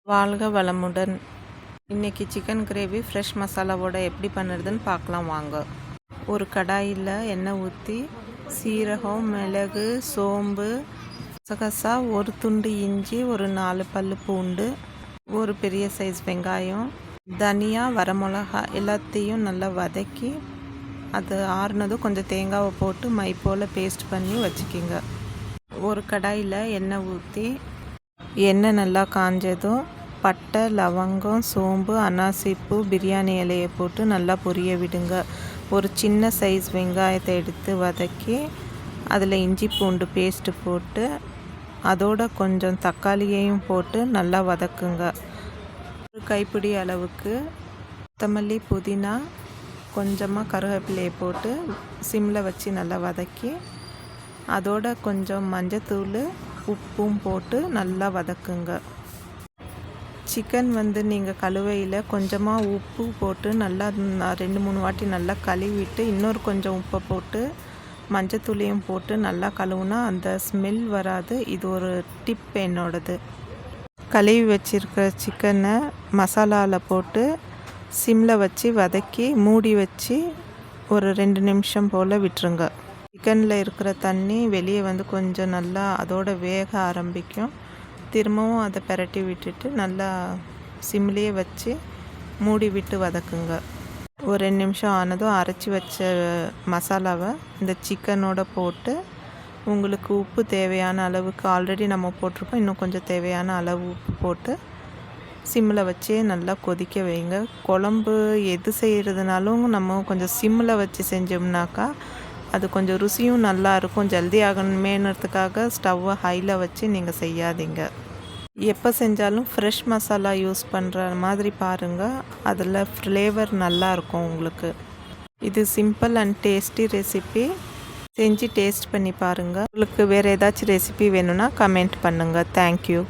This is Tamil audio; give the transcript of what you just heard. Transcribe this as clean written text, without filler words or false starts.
வாழ்க வளமுடன். இன்றைக்கி சிக்கன் கிரேவி ஃப்ரெஷ் மசாலாவோட எப்படி பண்ணுறதுன்னு பார்க்கலாம் வாங்க. ஒரு கடாயில் எண்ணெய் ஊற்றி சீரகம், மிளகு, சோம்பு, கசகசா, ஒரு துண்டு இஞ்சி, ஒரு 4 பல் பூண்டு, ஒரு பெரிய சைஸ் வெங்காயம், தனியா, வரமிளகா எல்லாத்தையும் நல்லா வதக்கி அது ஆறுனதும் கொஞ்சம் தேங்காவை போட்டு மை போல் பேஸ்ட் பண்ணி வச்சுக்கிங்க. ஒரு கடாயில் எண்ணெய் ஊற்றி எண்ணெய் நல்லா காஞ்சதும் பட்டை, லவங்கம், சோம்பு, அன்னாசிப்பூ, பிரியாணி இலையை போட்டு நல்லா பொரிய விடுங்க. ஒரு சின்ன சைஸ் வெங்காயத்தை எடுத்து வதக்கி அதில் இஞ்சி பூண்டு பேஸ்ட்டு போட்டு அதோட கொஞ்சம் தக்காளியையும் போட்டு நல்லா வதக்குங்க. ஒரு கைப்பிடி அளவுக்கு கொத்தமல்லி, புதினா, கொஞ்சமாக கருவேப்பிலையை போட்டு சிம்மில் வச்சு நல்லா வதக்கி அதோட கொஞ்சம் மஞ்சத்தூள், உப்பும் போட்டு நல்லா வதக்குங்க. சிக்கன் நீங்கள் கழுவையில் கொஞ்சமாக உப்பு போட்டு நல்லா 2-3 வாட்டி நல்லா கழுவிட்டு இன்னொரு கொஞ்சம் உப்பை போட்டு மஞ்சத்தூளையும் போட்டு நல்லா கழுவுனா அந்த ஸ்மெல் வராது. இது ஒரு டிப் என்னோடது. கழுவி வச்சுருக்க சிக்கனை மசாலாவில் போட்டு சிம்மில் வச்சு வதக்கி மூடி வச்சு ஒரு 2 நிமிஷம் போல் விட்டுருங்க. சிக்கனில் இருக்கிற தண்ணி வெளியே கொஞ்சம் நல்லா அதோட வேக ஆரம்பிக்கும். திரும்பவும் அதை பிரட்டி விட்டுட்டு நல்லா சிம்லேயே வச்சு மூடி விட்டு வதக்குங்க. ஒரு 2 நிமிஷம் ஆனதும் அரைச்சி வச்ச மசாலாவை இந்த சிக்கனோட போட்டு உங்களுக்கு உப்பு தேவையான அளவுக்கு ஆல்ரெடி நம்ம போட்டிருக்கோம், இன்னும் கொஞ்சம் தேவையான அளவு உப்பு போட்டு சிம்மில் வச்சே நல்லா கொதிக்க வைங்க. குழம்பு எது செய்கிறதுனாலும் நம்ம கொஞ்சம் சிம்மில் வச்சு செஞ்சோம்னாக்கா அது கொஞ்சம் ருசியும் நல்லாயிருக்கும். ஜல்தி ஆகணுமேன்றதுக்காக ஸ்டவ்வை ஹையில் வச்சு நீங்கள் செய்யாதீங்க. எப்போ செஞ்சாலும் ஃப்ரெஷ் மசாலா யூஸ் பண்ணுற மாதிரி பாருங்கள், அதில் ஃப்ளேவர் நல்லாயிருக்கும் உங்களுக்கு. இது சிம்பிள் அண்ட் டேஸ்டி ரெசிபி. செஞ்சு டேஸ்ட் பண்ணி பாருங்கள். உங்களுக்கு வேறு ஏதாச்சும் ரெசிபி வேணும்னா கமெண்ட் பண்ணுங்கள். தேங்க்யூ.